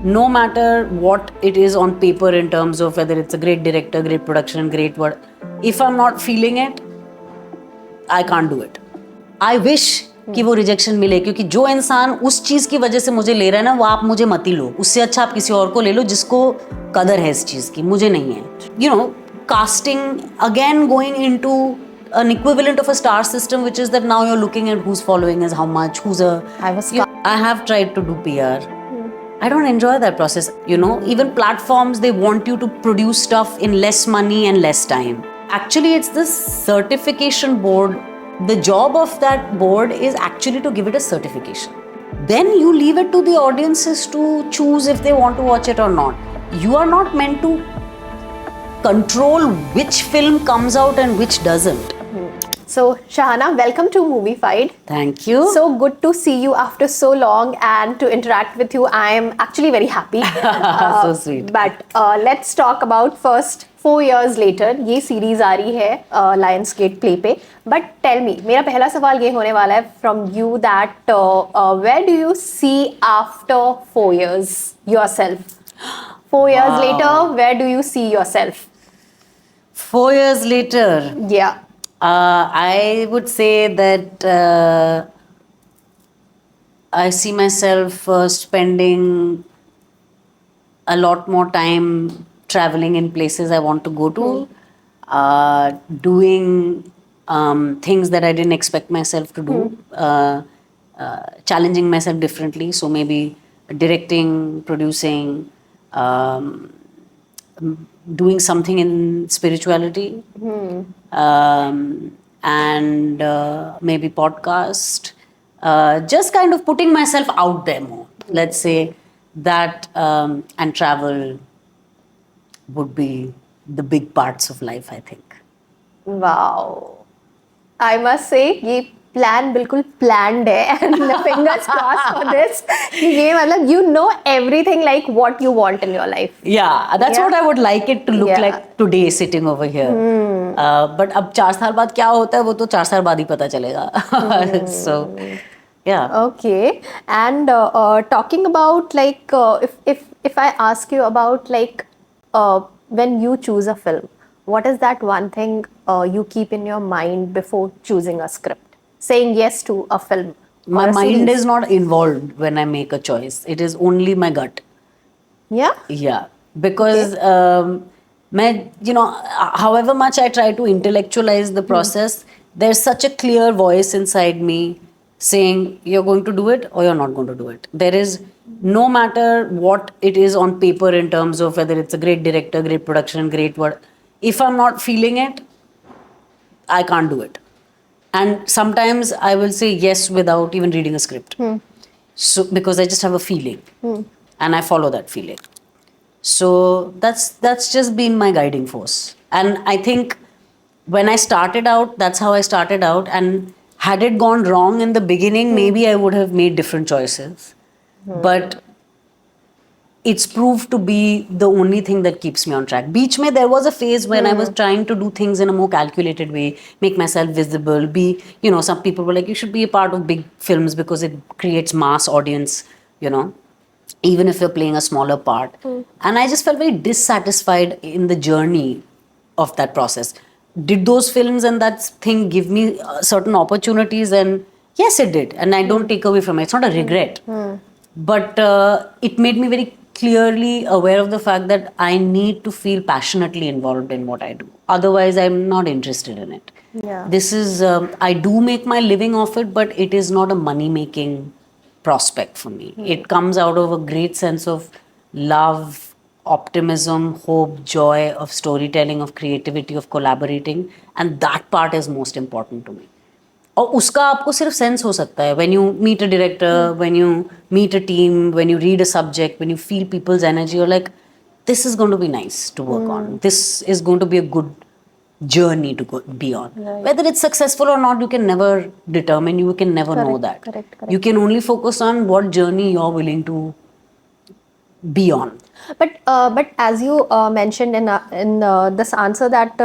no matter what it is on paper in terms of whether it's a great director, great production, great what, if I'm not feeling it, I can't do it. I wish कि वो rejection मिले, क्योंकि जो इंसान उस चीज की वजह से मुझे ले रहा है ना, वो आप मुझे मत ही लो, उससे अच्छा आप किसी और को ले लो जिसको कदर है इस चीज की, मुझे नहीं है. You know, casting again, going into an equivalent of a star system, which is that now you're looking at who's following is how much, I have tried to do PR. I don't enjoy that process. You know, even platforms, they want you to produce stuff in less money and less time. Actually, it's this certification board. The job of that board is actually to give it a certification. Then you leave it to the audiences to choose if they want to watch it or not. You are not meant to control which film comes out and which doesn't. So, Shahana, welcome to Moviefied. Thank you. So good to see you after so long and to interact with you. I am actually very happy. So sweet. But let's talk about first 4 years later. ये series आ रही है Lionsgate Play पे. But tell me, मेरा पहला सवाल ये होने वाला है from you that where do you see after 4 years yourself? 4 years later, where do you see yourself? 4 years later. Yeah. I would say that I see myself spending a lot more time traveling in places I want to go to, doing things that I didn't expect myself to do, challenging myself differently. So maybe directing, producing, doing something in spirituality, and maybe podcast, just kind of putting myself out there more, let's say that, and travel would be the big parts of life, I think. Wow. I must say ये plan बिल्कुल planned है and fingers crossed for this. ये मतलब you know everything like what you want in your life. Yeah, that's what I would like it to look like today sitting over here. But अब 4 साल बाद क्या होता है वो तो 4 साल बाद ही पता चलेगा. So yeah. Okay. And talking about like if I ask you about like when you choose a film, what is that one thing you keep in your mind before choosing a script? Saying yes to a film. My mind is not involved when I make a choice. It is only my gut. Yeah? Yeah. Because you know, however much I try to intellectualize the process, there's such a clear voice inside me saying you're going to do it or you're not going to do it. There is, no matter what it is on paper in terms of whether it's a great director, great production, great what, if I'm not feeling it, I can't do it. And sometimes I will say yes without even reading a script. So because I just have a feeling, and I follow that feeling. So that's just been my guiding force. And I think when I started out, that's how I started out. And had it gone wrong in the beginning, maybe I would have made different choices. But it's proved to be the only thing that keeps me on track. Beach mein, there was a phase when I was trying to do things in a more calculated way, make myself visible, be, you know, some people were like, you should be a part of big films because it creates mass audience, you know, even if you're playing a smaller part. And I just felt very dissatisfied in the journey of that process. Did those films and that thing give me certain opportunities? And yes, it did. And I don't take away from it. It's not a regret. But it made me very clearly aware of the fact that I need to feel passionately involved in what I do. Otherwise, I'm not interested in it. Yeah. This is, I do make my living off it, but it is not a money-making prospect for me. It comes out of a great sense of love, optimism, hope, joy, of storytelling, of creativity, of collaborating. And that part is most important to me. और उसका आपको सिर्फ sense हो सकता है when you meet a director, when you meet a team, when you read a subject, when you feel people's energy, you're like, this is going to be nice to work on. This is going to be a good journey to be on. Right. Whether it's successful or not, you can never determine. You can never know that. Correct. You can only focus on what journey you're willing to be on. But as you mentioned in this answer that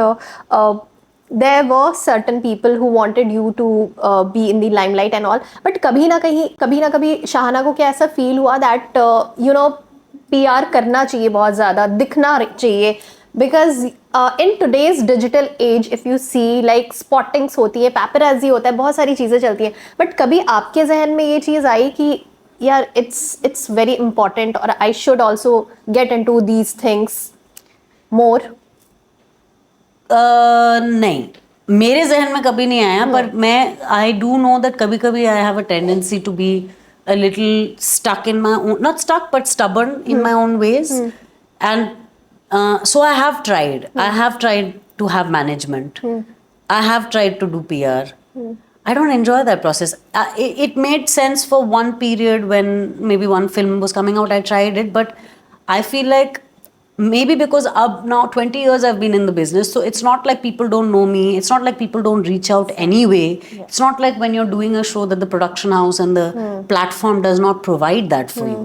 there were certain people who wanted you to be in the limelight and all, but कभी ना कभी शाहाना को क्या ऐसा feel हुआ that you know PR करना चाहिए, बहुत ज़्यादा दिखना चाहिए, because in today's digital age if you see like spottings होती है, पैपराजी होता है, बहुत सारी चीज़ें चलती हैं, बट कभी आपके जहन में ये चीज़ आई कि यार इट्स वेरी इंपॉर्टेंट और I should also get into these things more? नहीं, मेरे जहन में कभी नहीं आया, पर मैं आई डू नो दैट कभी कभी I have a tendency to be a little stuck in my own, not stuck but stubborn in my own ways, and so I have tried to have management, I have tried to do PR. I don't enjoy that process. It made sense for one period when maybe one film was coming out, I tried it, but I feel like maybe because now 20 years I've been in the business, so it's not like people don't know me, it's not like people don't reach out anyway. It's not like when you're doing a show that the production house and the platform does not provide that for you.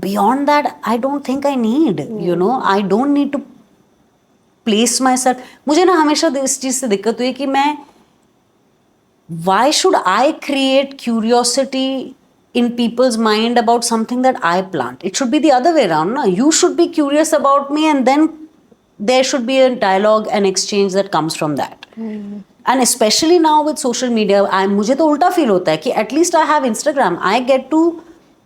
Beyond that, I don't think I need, you know, I don't need to place myself. मुझे ना हमेशा इस चीज़ से दिक्कत हुई कि मैं why should I create curiosity in people's mind about something that I plant? It should be the other way around. No? You should be curious about me, and then there should be a dialogue and exchange that comes from that. And especially now with social media, मुझे तो उल्टा feel होता है कि at least I have Instagram. I get to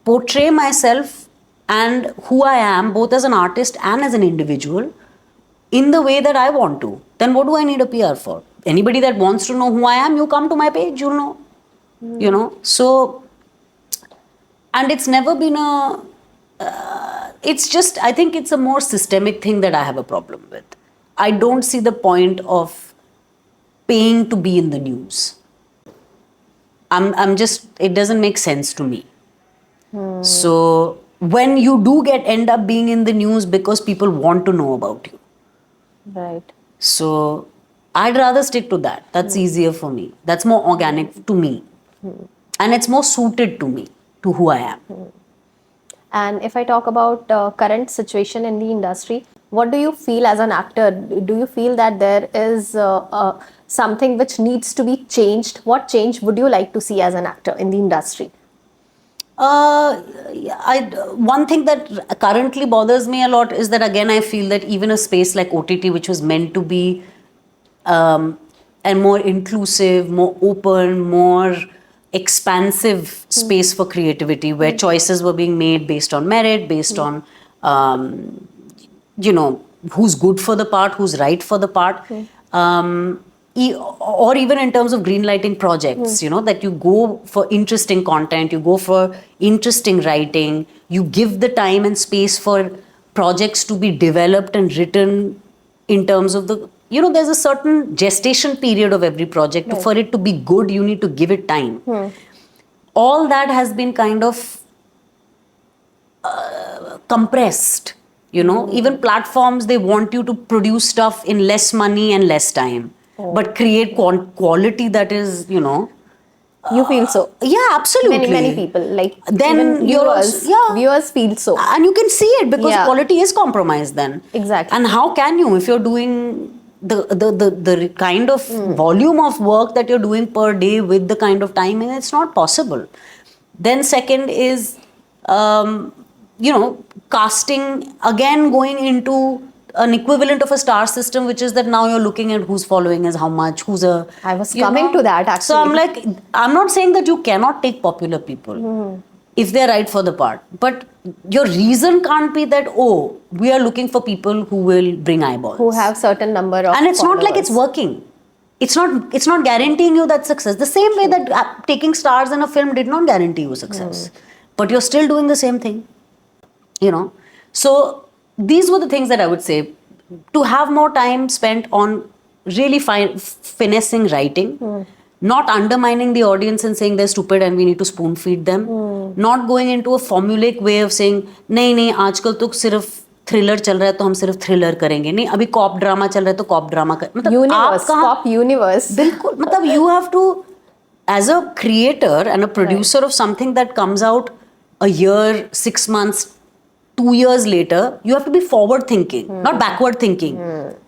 portray myself and who I am, both as an artist and as an individual, in the way that I want to. Then what do I need a PR for? Anybody that wants to know who I am, you come to my page, you'll know. You know, so, and it's never been a, it's just, I think it's a more systemic thing that I have a problem with. I don't see the point of paying to be in the news. I'm just, it doesn't make sense to me. So when you do end up being in the news because people want to know about you. Right. So I'd rather stick to that. That's easier for me. That's more organic to me. And it's more suited to me, to who I am. And if I talk about current situation in the industry, what do you feel as an actor? Do you feel that there is something which needs to be changed? What change would you like to see as an actor in the industry? One thing that currently bothers me a lot is that, again, I feel that even a space like OTT, which was meant to be and more inclusive, more open, more expansive space for creativity, where choices were being made based on merit, based on, you know, who's good for the part, who's right for the part. Or even in terms of greenlighting projects, you know, that you go for interesting content, you go for interesting writing, you give the time and space for projects to be developed and written in terms of the, you know, there's a certain gestation period of every project. Right. For it to be good, you need to give it time. All that has been kind of compressed, you know. Even platforms, they want you to produce stuff in less money and less time. But create quality that is, you know. You feel so? Yeah, absolutely. Many people, like then even viewers feel so. And you can see it because quality is compromised then. Exactly. And how can you, if you're doing the kind of volume of work that you're doing per day with the kind of timing, it's not possible. Then second is, you know, casting, again going into an equivalent of a star system, which is that now you're looking at who's following is how much, who's a... I was coming to that actually. So I'm like, I'm not saying that you cannot take popular people if they're right for the part, but your reason can't be that, oh, we are looking for people who will bring eyeballs, who have certain number of and it's followers. not like it's working. It's not guaranteeing you that success. The same way that taking stars in a film did not guarantee you success, but you're still doing the same thing, you know. So these were the things that I would say, to have more time spent on really finessing writing, not undermining the audience and saying they're stupid and we need to spoon feed them, not going into a formulaic way of saying नहीं आजकल तो सिर्फ thriller चल रहा है तो हम सिर्फ थ्रिलर करेंगे, नहीं अभी कॉप ड्रामा चल रहा है तो कॉप ड्रामा कर, मतलब यूनिवर्स, कॉप यूनिवर्स, बिल्कुल, मतलब you have to, as a creator and a producer of something that comes out a year, 6 months, 2 years later, you have to be forward thinking, not backward thinking.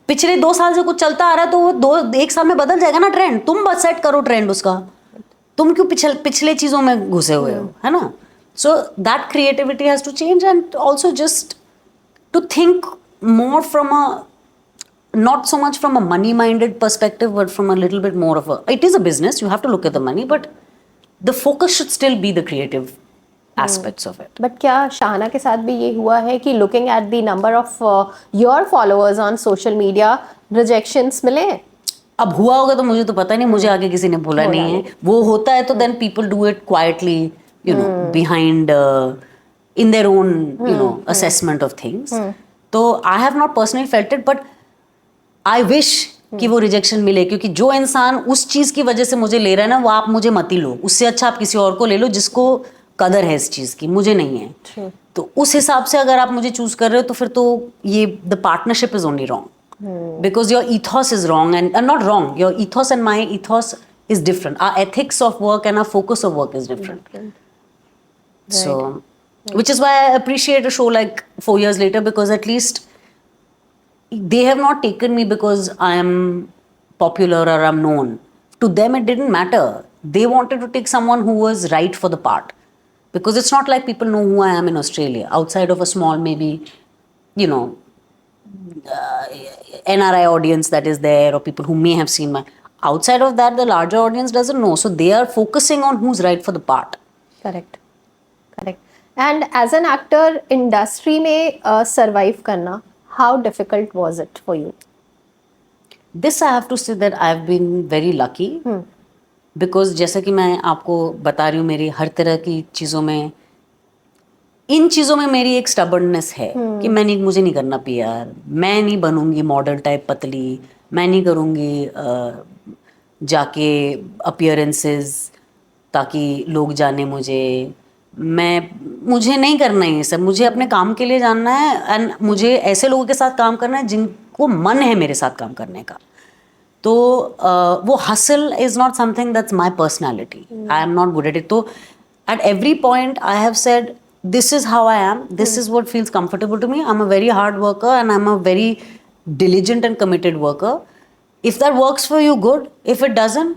पिछले 2 साल से कुछ चलता आ रहा है तो वो 1 साल में बदल जाएगा ना ट्रेंड. तुम बस सेट करो ट्रेंड उसका. तुम क्यों पिछले चीजों में घुसे हुए हो, है ना? So that creativity has to change, and also just to think more from a, not so much from a money minded perspective, but from a little bit more of a, it is a business, you have to look at the money, but the focus should still be the creative aspects of it. But क्या शाहना के साथ भी ये हुआ है कि looking at the number of your followers on social media rejections मिले हैं? अब हुआ होगा तो मुझे तो पता नहीं, मुझे आगे किसी ने बोला नहीं है. वो होता है तो then people do it quietly, you know, behind in their own, you know, assessment of things. तो I have not personally felt it, but I wish कि वो रिजेक्शन मिले, क्योंकि जो इंसान उस चीज की वजह से मुझे ले रहा है ना, वो आप मुझे मत ही लो. उससे अच्छा आप किसी और को ले लो जिसको कदर है इस चीज की, मुझे नहीं है. तो उस हिसाब से अगर आप मुझे चूज कर रहे हो तो फिर तो ये the partnership is only wrong. Because your ethos is wrong, and not wrong, your ethos and my ethos is different. Our ethics of work and our focus of work is different. So, which is why I appreciate a show like 4 years later, because at least they have not taken me because I am popular or I'm known. To them it didn't matter. They wanted to take someone who was right for the part, because it's not like people know who I am in Australia outside of a small, maybe, you know, NRI audience that is there, or people who may have seen my, outside of that the larger audience doesn't know, so they are focusing on who's right for the part. Correct correct. And as an actor industry में survive करना, how difficult was it for you? This I have to say that I've been very lucky, because जैसे कि मैं आपको बता रही हूँ, मेरी हर तरह की चीज़ों में, इन चीज़ों में मेरी एक स्टबर्ननेस है कि मुझे नहीं करना PR, मैं नहीं बनूंगी मॉडल टाइप पतली, मैं नहीं करूँगी जाके अपीयरेंसेस ताकि लोग जाने मुझे. मुझे नहीं करना है ये सब. मुझे अपने काम के लिए जानना है, एंड मुझे ऐसे लोगों के साथ काम करना है जिनको मन है मेरे साथ काम करने का. तो वो hustle is not something that's my personality. I am not good at it. तो at every point I have said, this is how I am, this is what feels comfortable to me. I'm a very hard worker, and I'm a very diligent and committed worker. If that works for you, good. If it doesn't,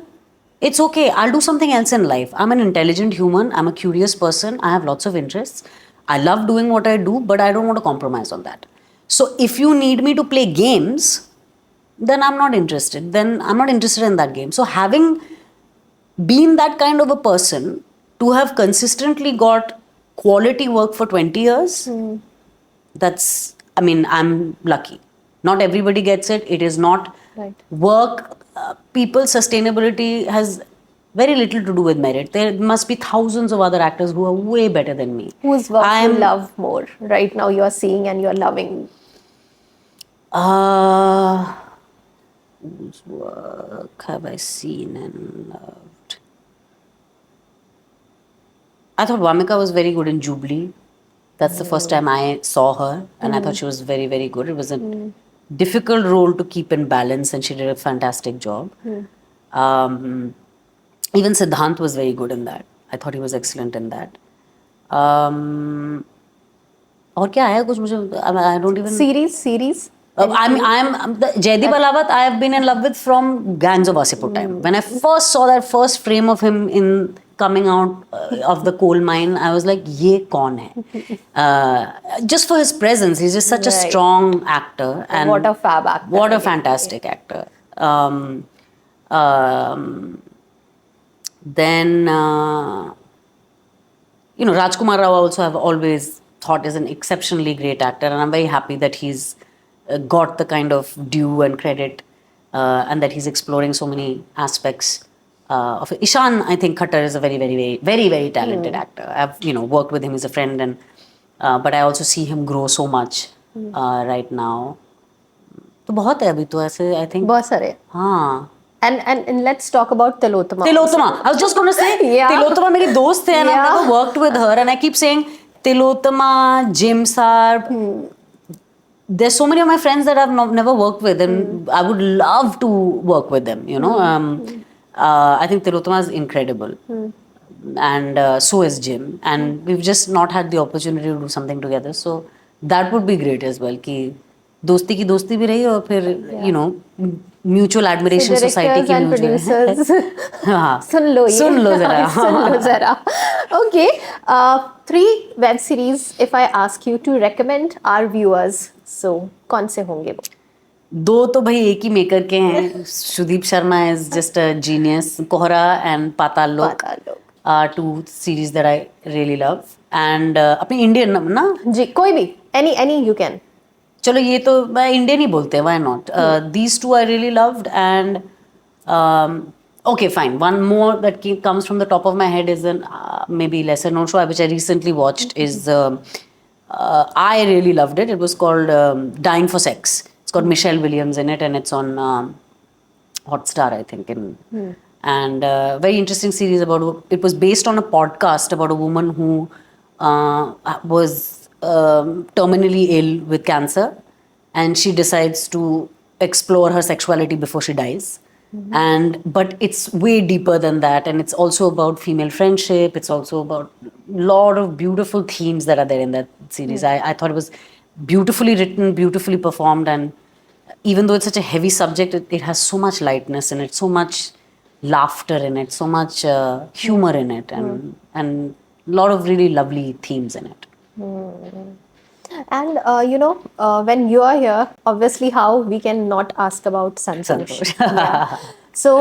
it's okay. I'll do something else in life. I'm an intelligent human, I'm a curious person, I have lots of interests, I love doing what I do, but I don't want to compromise on that. So if you need me to play games, then I'm not interested. Then I'm not interested in that game. So having been that kind of a person, to have consistently got quality work for 20 years, that's, I mean, I'm lucky. Not everybody gets it. It is not Right. work. People's sustainability has very little to do with merit. There must be thousands of other actors who are way better than me. Whose work you love more right now? You are seeing and you are loving. Whose work have I seen and loved? I thought Vamika was very good in Jubilee. That's the first time I saw her, and I thought she was very, very good. It was a difficult role to keep in balance, and she did a fantastic job. Even Siddhant was very good in that. I thought he was excellent in that. और क्या आया कुछ मुझे, I don't even. Series. I'm the Jaideep Ahlawat I have been in love with from Gangs of Wasseypur time. When I first saw that first frame of him in coming out of the coal mine, I was like, ye kaun hai? Just for his presence, he's just such a Right. strong actor. And What a fab actor. what a fantastic actor. Then, you know, Rajkumar Rao also I've always thought is an exceptionally great actor, and I'm very happy that he's got the kind of due and credit, and that he's exploring so many aspects of it. Ishan, I think Khattar is a very, very, very, very, very talented actor. I've, you know, worked with him. He's a friend, and but I also see him grow so much right now. तो बहुत है अभी तो ऐसे, I think. बहुत सारे. हाँ. And let's talk about Tilotama. Tilotama. I was just going to say, Yeah. Tilotama मेरी दोस्त है, and I've Yeah. never worked with her, and I keep saying Tilotama, Jim Sarb. There's so many of my friends that I've never worked with, and I would love to work with them. You know, I think Tilotama is incredible, and so is Jim, and we've just not had the opportunity to do something together. So that would be great as well. कि दोस्ती की दोस्ती भी रही, और फिर you know, mutual admiration society की and news है। प्रोड्यूसर्स हाँ, सुन लो ये, सुन लो जरा। सुन लो जरा। Okay, 3 web series if I ask you to recommend our viewers, so कौन से होंगे वो? दो तो भाई एक ही मेकर के हैं, Sudip Sharma is just a genius, Kohrra and Paatal Lok Paatal लोक। are two series that I really love. And अपनी इंडियन ना, जी, कोई भी, any you can. चलो ये तो मैं इंडियन ही बोलते हैं, why not? These two I really loved, and okay, fine. One more that comes from the top of my head is an maybe lesser known show which I recently watched. Is I really loved it. It was called Dying for Sex. It's got Michelle Williams in it, and it's on Hotstar, I think. And very interesting series about. It was based on a podcast about a woman who was terminally ill with cancer, and she decides to explore her sexuality before she dies. But it's way deeper than that, and it's also about female friendship. It's also about a lot of beautiful themes that are there in that series. I thought it was beautifully written, beautifully performed, and even though it's such a heavy subject, it has so much lightness in it, so much laughter in it, so much humor in it, and a lot of really lovely themes in it. And when you are here, obviously how we can not ask about Santosh. Yeah. So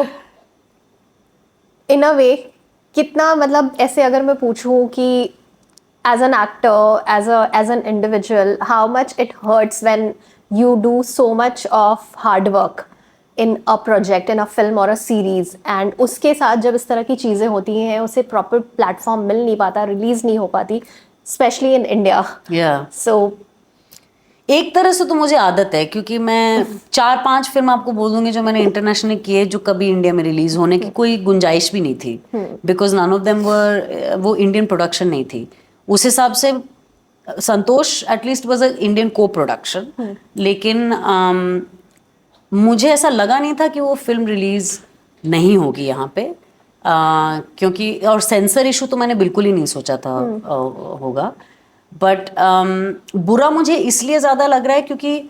in a way, कितना मतलब ऐसे अगर मैं पूछूं कि as an actor, as an individual, how much it hurts when you do so much of hard work in a project, in a film or a series, and उसके साथ जब इस तरह की चीज़ें होती हैं, उसे proper platform मिल नहीं पाता, release नहीं हो पाती, especially in India. Yeah. So एक तरह से तो मुझे आदत है, क्योंकि मैं 4-5 फिल्म आपको बोल दूंगी जो मैंने इंटरनेशनली किए जो कभी इंडिया में रिलीज होने की कोई गुंजाइश भी नहीं थी, because none of them were, वो इंडियन प्रोडक्शन नहीं थी। उस हिसाब से Santosh at least was a Indian coproduction, लेकिन मुझे ऐसा लगा नहीं था कि वो फिल्म रिलीज नहीं होगी यहाँ पे, क्योंकि और सेंसर इशू तो मैंने बिल्कुल ही नहीं सोचा था होगा। बट बुरा मुझे इसलिए ज़्यादा लग रहा है क्योंकि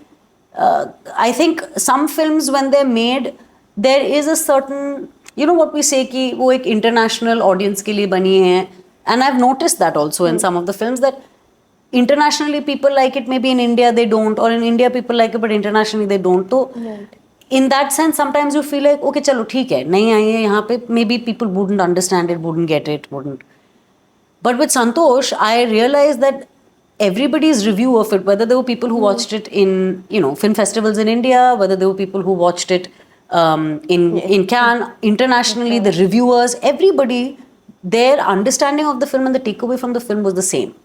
I think some films when they made there is a certain, you know what we say, कि वो एक इंटरनेशनल ऑडियंस के लिए बनी है, and I have noticed that also in some of the films that internationally people like it, maybe in India they don't, or in India people like it but internationally they don't. So in that sense sometimes you feel like okay चलो ठीक है, नहीं आई है यहाँ पे, maybe people wouldn't understand it, wouldn't get it, wouldn't. But with Santosh I realized that everybody's review of it, whether there were people who watched it in, you know, film festivals in India, whether there were people who watched it in Cannes, internationally, the reviewers, everybody, their understanding of the film and the takeaway from the film was the same.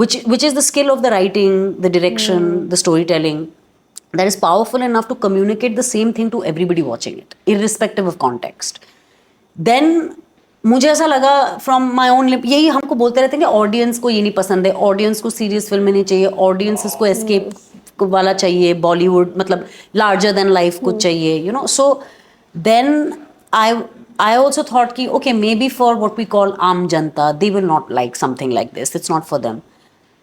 Which is the skill of the writing, the direction, the storytelling that is powerful enough to communicate the same thing to everybody watching it, irrespective of context. Then मुझे ऐसा लगा from my own lip, यही हमको बोलते रहते हैं कि audience को ये नहीं पसंद है, ऑडियंस को सीरियस फिल्म नहीं चाहिए, ऑडियंस इसको एस्केप वाला चाहिए, बॉलीवुड मतलब लार्जर देन लाइफ कुछ चाहिए, you know. So then I also thought कि okay, maybe for what we call आम जनता, they will not like something like this, it's not for them.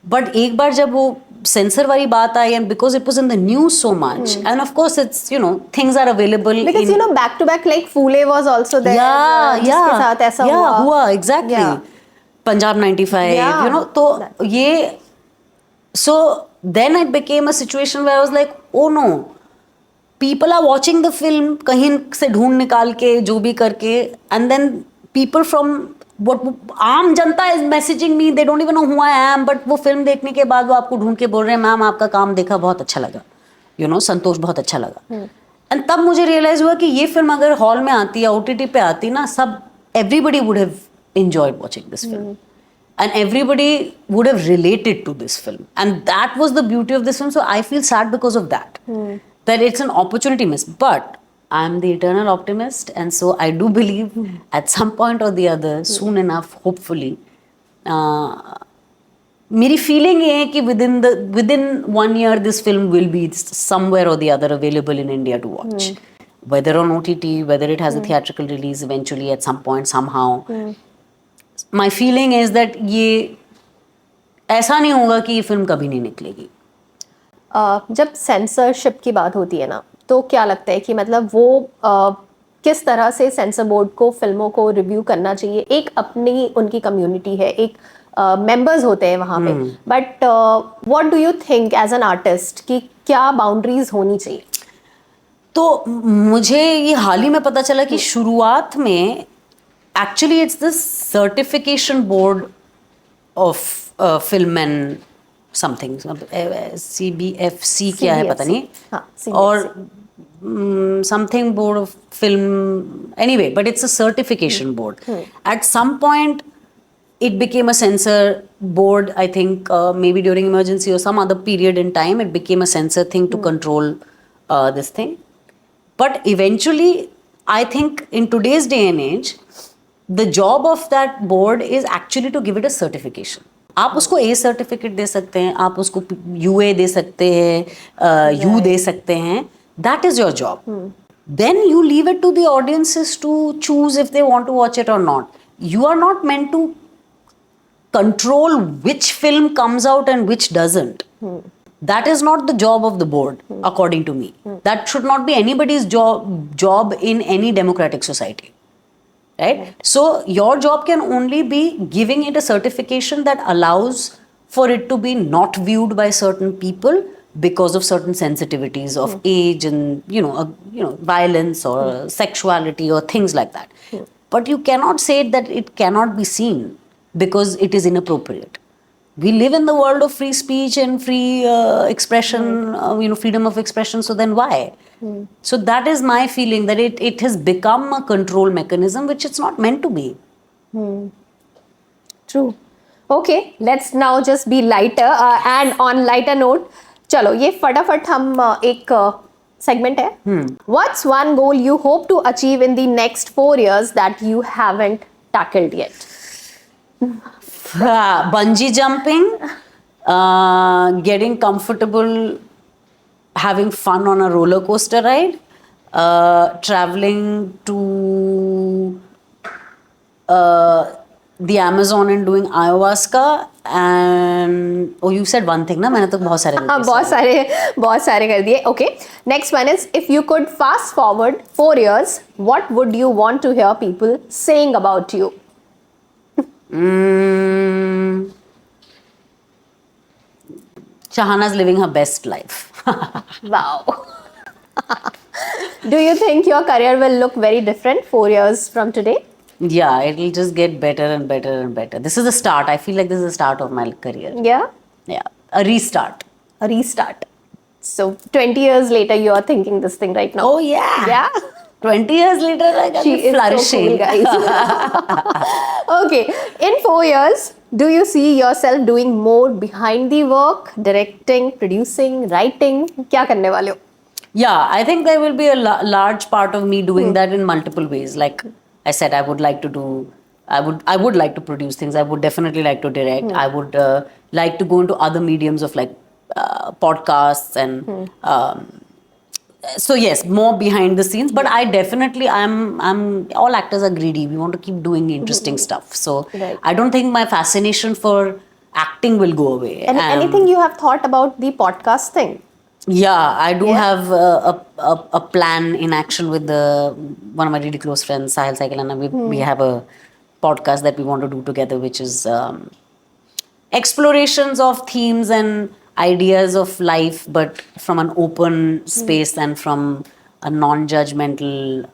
But एक बार जब वो सेंसर वाली बात आई, and because it was in the news so much, and of course it's, you know, things are available because you know back to back like Fule was also there, जिसके साथ ऐसा हुआ एग्जैक्टली, पंजाब 95, यू नो. तो ये so then it became a situation where I was like, oh no, people are watching the film कहीं से ढूंढ निकाल के जो भी करके, and then people from what आम जनता is messaging me, they don't even know who I am, but वो फिल्म देखने के बाद वो आपको ढूंढ के बोल रहे हैं मैम आपका काम देखा, बहुत अच्छा लगा, यू नो, संतोष बहुत अच्छा लगा. एंड तब मुझे रियलाइज हुआ कि ये फिल्म अगर हॉल में आती या OTT पे आती ना, सब everybody would have enjoyed watching this film, and everybody would have related to this film, and that was the beauty of this film. So I feel sad because of that, that it's an opportunity missed. But I'm the eternal optimist, and so I do believe at some point or the other, soon enough, hopefully, मेरी feeling ये है कि within 1 year this film will be somewhere or the other available in India to watch, whether on OTT, whether it has a theatrical release eventually at some point somehow. My feeling is that ये ऐसा नहीं होगा कि ये film कभी नहीं निकलेगी. जब सेंसरशिप की बात होती है ना, तो क्या लगता है कि मतलब वो किस तरह से सेंसर बोर्ड को फिल्मों को रिव्यू करना चाहिए? एक अपनी उनकी कम्युनिटी है, एक मेंबर्स होते हैं वहाँ पे, but what do you think as an artist कि क्या बाउंड्रीज होनी चाहिए? तो मुझे ये हाल ही में पता चला कि शुरुआत में actually it's the certification board of film and something, CBFC क्या है पता नहीं, हाँ, और something board of film, anyway, but it's a certification board. At some point it became a censor board, I think, maybe during emergency or some other period in time it became a censor thing to control this thing. But eventually, I think in today's day and age, the job of that board is actually to give it a certification. आप उसको A certificate दे सकते हैं, आप उसको UA दे सकते हैं, U दे सकते हैं. That is your job. Then you leave it to the audiences to choose if they want to watch it or not. You are not meant to control which film comes out and which doesn't. That is not the job of the board, according to me. That should not be anybody's job in any democratic society. Right? So your job can only be giving it a certification that allows for it to be not viewed by certain people because of certain sensitivities of age and violence or sexuality or things like that. But you cannot say that it cannot be seen because it is inappropriate. We live in the world of free speech and free expression, freedom of expression. So then why? So that is my feeling, that it has become a control mechanism which it's not meant to be. True. Okay, let's now just be lighter and on lighter note, चलो ये फटाफट हम एक segment है. What's one goal you hope to achieve in the next 4 years that you haven't tackled yet? Bungee jumping, getting comfortable, having fun on a roller coaster ride, traveling to the Amazon and doing ayahuasca, and you said one thing ना, मैंने तो बहुत सारे हाँ, बहुत सारे कर दिए. Okay, next one is, if you could fast forward 4 years, what would you want to hear people saying about you? Shahana's living her best life. Wow. Do you think your career will look very different 4 years from today? Yeah, it'll just get better and better and better. This is the start. I feel like this is the start of my career. Yeah? Yeah, a restart. A restart. So 20 years later, you are thinking this thing right now. Oh yeah. Yeah? 20 years later, like, She I'm is flourishing. so cool, guys. Okay, in 4 years, do you see yourself doing more behind the work, directing, producing, writing? क्या करने वाले हो? Yeah, I think there will be a large part of me doing that in multiple ways. Like I said, I would like to do. I would like to produce things. I would definitely like to direct. I would like to go into other mediums of like podcasts and. So yes, more behind the scenes, but I definitely I'm all actors are greedy. We want to keep doing interesting stuff. So Right. I don't think my fascination for acting will go away. And anything you have thought about the podcast thing? Yeah, I do Yeah. have a plan in action with one of my really close friends, Sahil Saikilana. We have a podcast that we want to do together, which is explorations of themes and ideas of life, but from an open space and from a non-judgmental,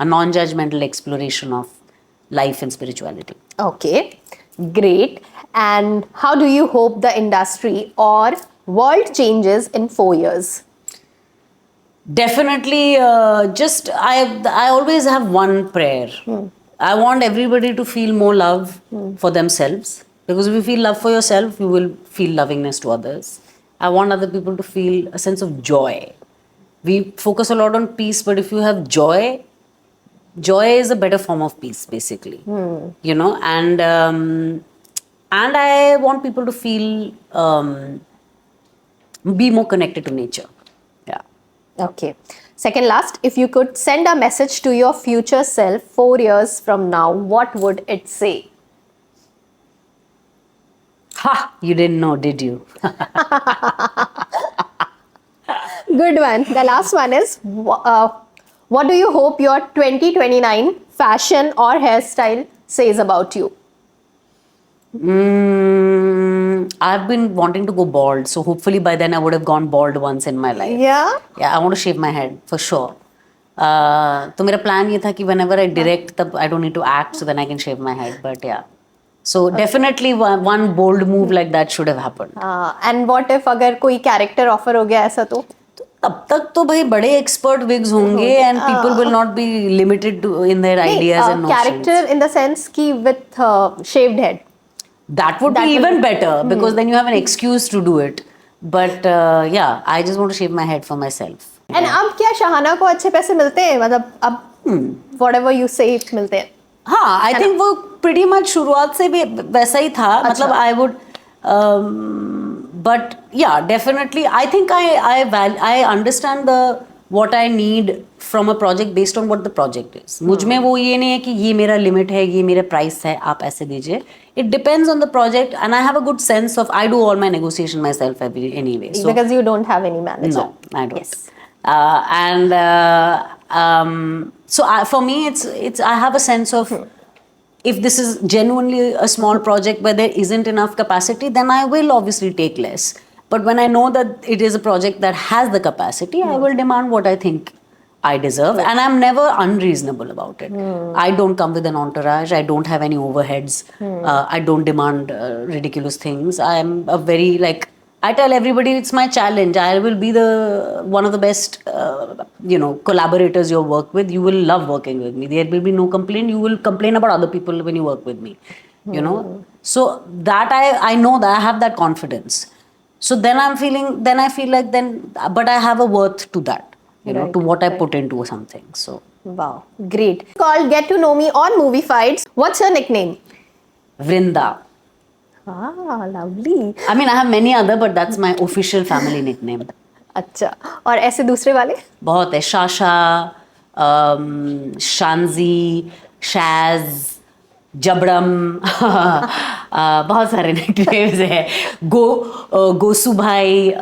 a non-judgmental exploration of life and spirituality. Okay, great. And how do you hope the industry or world changes in 4 years? Definitely, I always have one prayer. I want everybody to feel more love for themselves, because if you feel love for yourself, you will feel lovingness to others. I want other people to feel a sense of joy. We focus a lot on peace, but if you have joy is a better form of peace, basically. And I want people to feel be more connected to nature. Yeah. Okay. Second last, if you could send a message to your future self 4 years from now, what would it say? Ha! You didn't know, did you? Good one. The last one is what do you hope your 2029 fashion or hairstyle says about you? I've been wanting to go bald, so hopefully by then I would have gone bald once in my life. Yeah. Yeah, I want to shave my head for sure. तो मेरा plan ये था कि whenever I direct, तब I don't need to act, so then I can shave my head. But yeah, so definitely one bold move like that should have happened. And what if अगर कोई character offer हो गया ऐसा तो? तब तक तो भाई बड़े expert wigs होंगे and people will not be limited to in their ideas and notions. Character in the sense कि with shaved head. That would be even better because then you have an excuse to do it. But yeah, I just want to shave my head for myself. And अब क्या शाहाना को अच्छे पैसे मिलते हैं मतलब अब whatever you say मिलते हैं. हाँ, I think वो pretty much शुरुआत से भी वैसा ही था. मतलब I would, but yeah, definitely. I think I understand what I need from a project based on what the project is. मुझ में वो ये नहीं है कि ये मेरा limit है, ये मेरा price है, आप ऐसे दीजिए. It depends on the project, and I have a good sense of. I do all my negotiation myself anyway. So because you don't have any manager. no, I don't. Yes. For me, it's I have a sense of if this is genuinely a small project where there isn't enough capacity, then I will obviously take less. But when I know that it is a project that has the capacity, I will demand what I think I deserve, and I'm never unreasonable about it. I don't come with an entourage. I don't have any overheads. I don't demand ridiculous things. I'm a very I tell everybody it's my challenge. I will be one of the best, collaborators you work with. You will love working with me. There will be no complaint. You will complain about other people when you work with me, you know. So that I know that I have that confidence. So then I feel like but I have a worth to that, to what I put into something. So wow, great. Called Get to Know Me on Movie Fights. What's your nickname? Vrinda. Ah, lovely. I mean, I have many other, but that's my official family nickname. अच्छा, और ऐसे दूसरे वाले? बहुत है. Shasha, Shanzi, Shaz, Jabram, बहुत सारे nicknames हैं. गोसू भाई,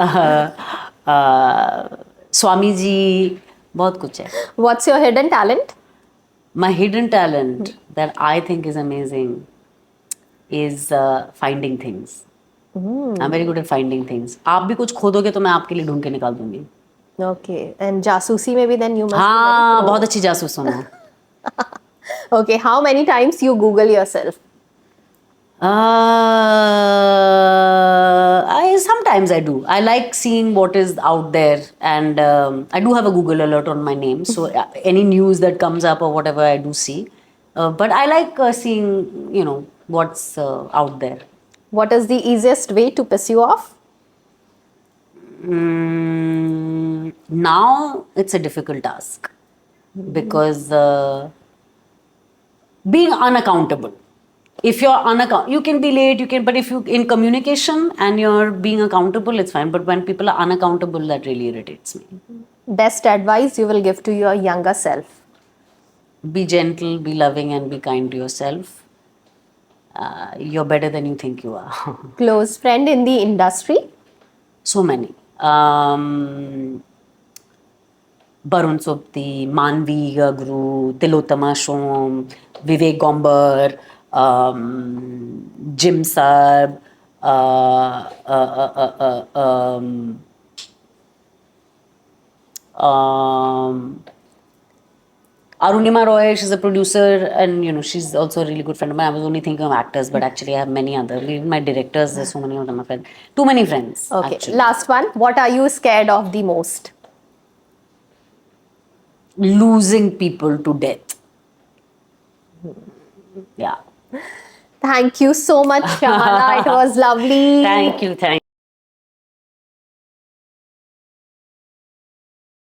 स्वामी जी, बहुत कुछ है. What's your hidden talent? My hidden talent that I think is amazing is finding things. I'm very good at finding things. आप भी कुछ खोदोगे तो मैं आपके लिए ढूंढ के निकाल दूंगी. Okay, and जासूसी में भी then you must. हाँ, बहुत अच्छी जासूस हूँ मैं. Okay, how many times you Google yourself? Sometimes I do. I like seeing what is out there, and I do have a Google alert on my name, so any news that comes up or whatever I do see. But I like seeing, what's out there. What is the easiest way to piss you off? Now it's a difficult task because being unaccountable. If you're unaccountable, you can be late, but if you in communication and you're being accountable, it's fine. But when people are unaccountable, that really irritates me. Best advice you will give to your younger self? Be gentle, be loving, and be kind to yourself. You're better than you think you are. Close friend in the industry? So many. Barun Sobti, Manvi Gagru, Tilotama Shom, Vivek Gombar, Jim Sarb, Arunima Roy, she's a producer, and she's also a really good friend of mine. I was only thinking of actors, but actually I have many others. Even my directors, there's so many of them are friends. Too many friends. Okay. Actually. Last one. What are you scared of the most? Losing people to death. Yeah. Thank you so much, Shahana. It was lovely. Thank you.